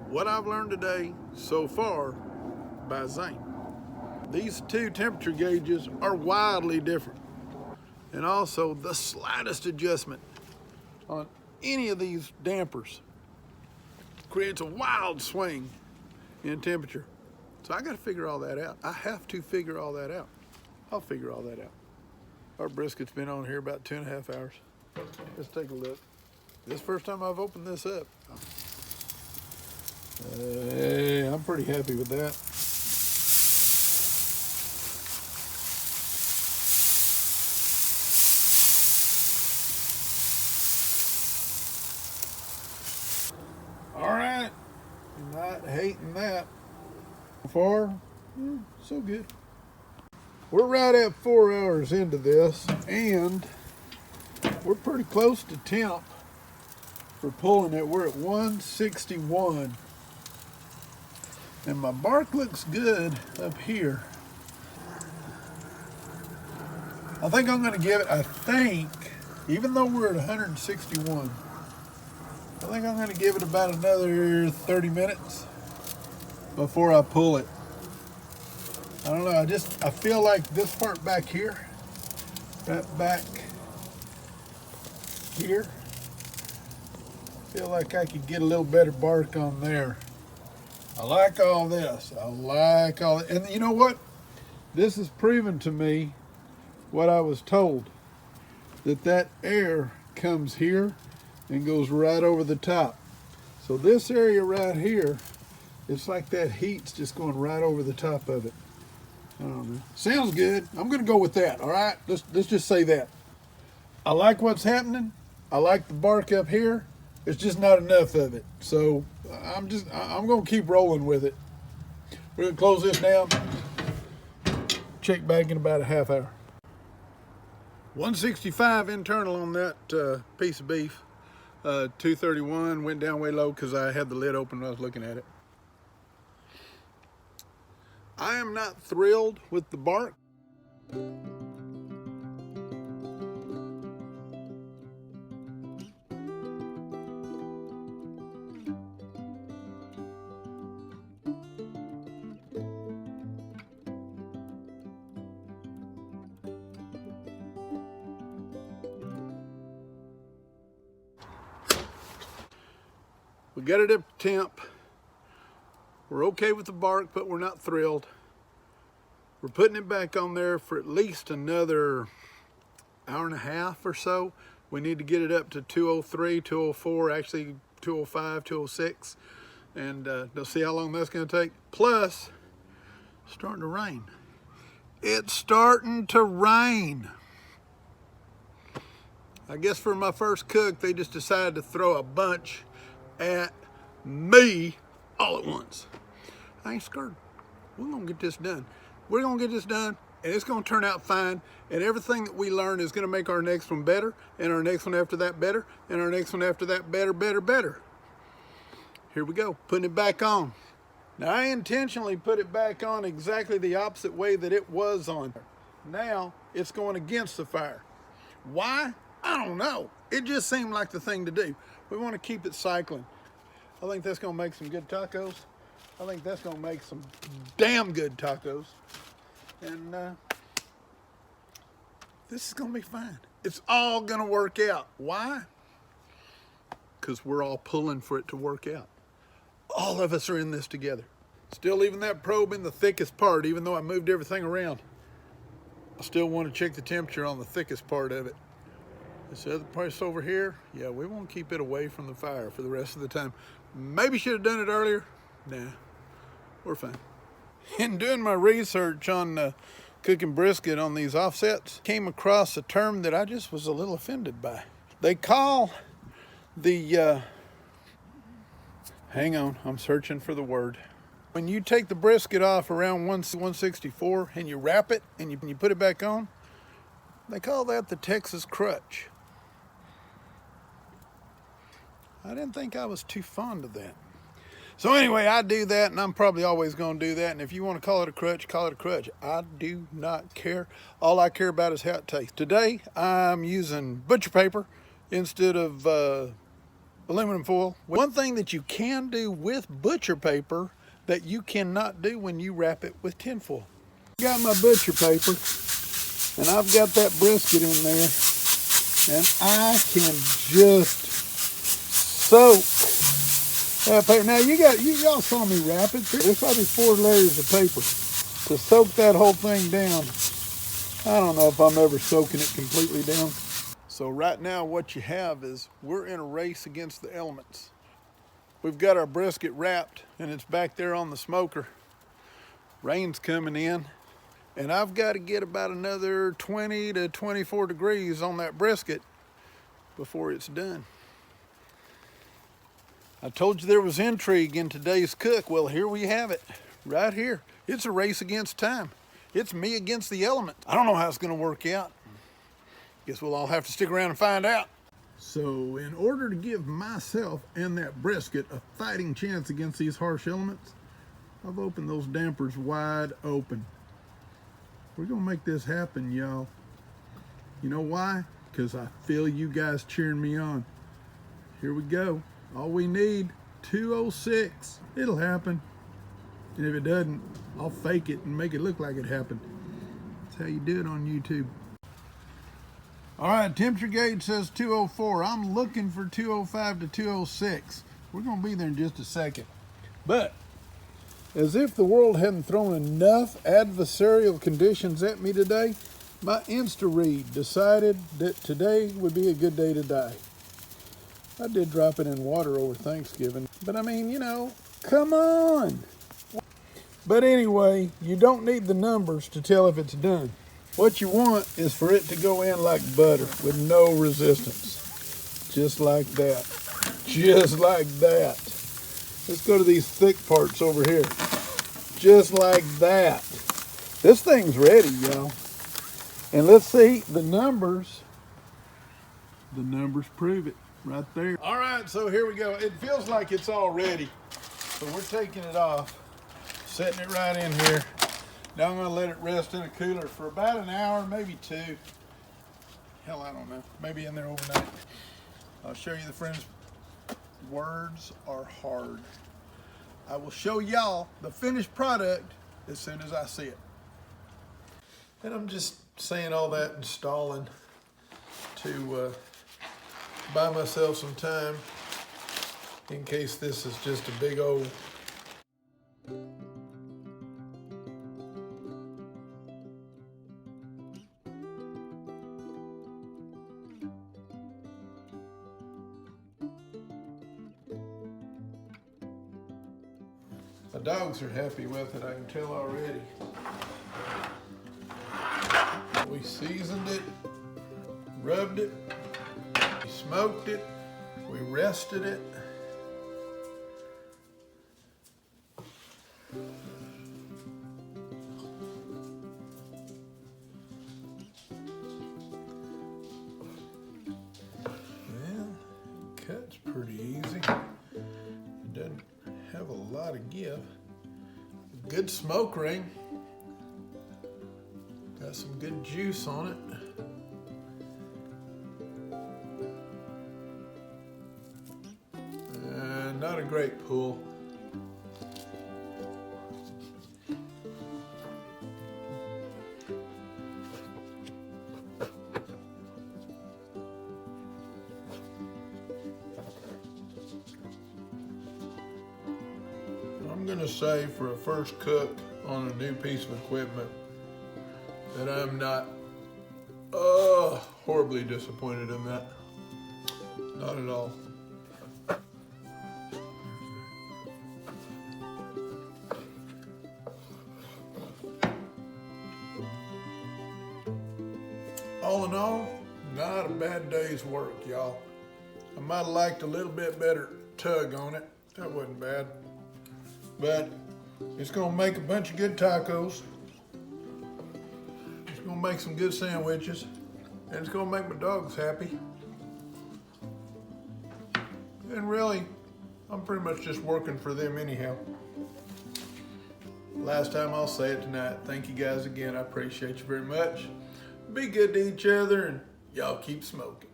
what I've learned today so far by Zane. These two temperature gauges are wildly different. And also the slightest adjustment on any of these dampers creates a wild swing in temperature. So I got to figure all that out. I have to figure all that out. I'll figure all that out. Our brisket's been on here about 2.5 hours. Let's take a look. This is the first time I've opened this up. Hey, I'm pretty happy with that. All right, not hating that. So far, so good. We're right at 4 hours into this, and we're pretty close to temp for pulling it. We're at 161. And my bark looks good up here. I think I'm gonna give it, even though we're at 161, I think I'm gonna give it about another 30 minutes before I pull it. I don't know, I feel like this part back here, right back here, I feel like I could get a little better bark on there. I like all this. I like all it. And you know what? This has proven to me what I was told, that air comes here and goes right over the top. So this area right here, it's like that heat's just going right over the top of it. I don't know. Sounds good. I'm going to go with that, all right? Let's just say that. I like what's happening. I like the bark up here. It's just not enough of it. So I'm going to keep rolling with it. We're going to close this down. Check back in about a half hour. 165 internal on that piece of beef. 231 went down way low because I had the lid open when I was looking at it. I am not thrilled with the bark. We got it up to temp. We're okay with the bark, but we're not thrilled. We're putting it back on there for at least another hour and a half or so. We need to get it up to 203, 204, actually 205, 206. And they'll see how long that's gonna take. Plus, it's starting to rain. It's starting to rain. I guess for my first cook, they just decided to throw a bunch at me all at once. I ain't scared. We're gonna get this done. We're gonna get this done, and it's gonna turn out fine, and everything that we learn is gonna make our next one better, and our next one after that better, and our next one after that better, better, better. Here we go, putting it back on. Now, I intentionally put it back on exactly the opposite way that it was on. Now, it's going against the fire. Why? I don't know. It just seemed like the thing to do. We want to keep it cycling. I think that's going to make some good tacos. I think that's going to make some damn good tacos. And this is going to be fine. It's all going to work out. Why? Because we're all pulling for it to work out. All of us are in this together. Still leaving that probe in the thickest part, even though I moved everything around. I still want to check the temperature on the thickest part of it. This other place over here, yeah, we want to keep it away from the fire for the rest of the time. Maybe should have done it earlier. Nah, we're fine. In doing my research on cooking brisket on these offsets, came across a term that I just was a little offended by. They call the, hang on, I'm searching for the word. When you take the brisket off around 164 and you wrap it and you put it back on, they call that the Texas crutch. I didn't think I was too fond of that. So anyway, I do that, and I'm probably always going to do that. And if you want to call it a crutch, call it a crutch. I do not care. All I care about is how it tastes. Today, I'm using butcher paper instead of aluminum foil. One thing that you can do with butcher paper that you cannot do when you wrap it with tin foil. Got my butcher paper, and I've got that brisket in there, and I can just soak that paper. Now y'all saw me wrap it. There's probably 4 layers of paper to soak that whole thing down. I don't know if I'm ever soaking it completely down. So right now what you have is we're in a race against the elements. We've got our brisket wrapped and it's back there on the smoker. Rain's coming in and I've got to get about another 20 to 24 degrees on that brisket before it's done. I told you there was intrigue in today's cook. Well, here we have it, right here. It's a race against time. It's me against the elements. I don't know how it's gonna work out. Guess we'll all have to stick around and find out. So in order to give myself and that brisket a fighting chance against these harsh elements, I've opened those dampers wide open. We're gonna make this happen, y'all. You know why? Because I feel you guys cheering me on. Here we go. All we need, 206. It'll happen. And if it doesn't, I'll fake it and make it look like it happened. That's how you do it on YouTube. All right, temperature gauge says 204. I'm looking for 205 to 206. We're gonna be there in just a second. But as if the world hadn't thrown enough adversarial conditions at me today, my Insta-read decided that today would be a good day to die. I did drop it in water over Thanksgiving, but I mean, you know, come on. But anyway, you don't need the numbers to tell if it's done. What you want is for it to go in like butter with no resistance. Just like that. Just like that. Let's go to these thick parts over here. Just like that. This thing's ready, y'all. And let's see the numbers. The numbers prove it. Right there. All right, so here we go. It feels like it's all ready. So we're taking it off, setting it right in here. Now I'm gonna let it rest in a cooler for about an hour, maybe 2. Hell, I don't know. Maybe in there overnight. I'll show you the friends. Words are hard. I will show y'all the finished product as soon as I see it. And I'm just saying all that and stalling to buy myself some time in case this is just a big old the dogs are happy with it, I can tell already. We seasoned it, rubbed it, we smoked it, we rested it. Well, it cuts pretty easy. It doesn't have a lot of give. Good smoke ring. Got some good juice on it. Not a great pull. I'm gonna say for a first cook on a new piece of equipment that I'm not horribly disappointed in that. Not at all. All in all, not a bad day's work, y'all. I might have liked a little bit better tug on it. That wasn't bad. But it's gonna make a bunch of good tacos. It's gonna make some good sandwiches. And it's gonna make my dogs happy. And really, I'm pretty much just working for them anyhow. Last time I'll say it tonight. Thank you guys again. I appreciate you very much. Be good to each other and y'all keep smoking.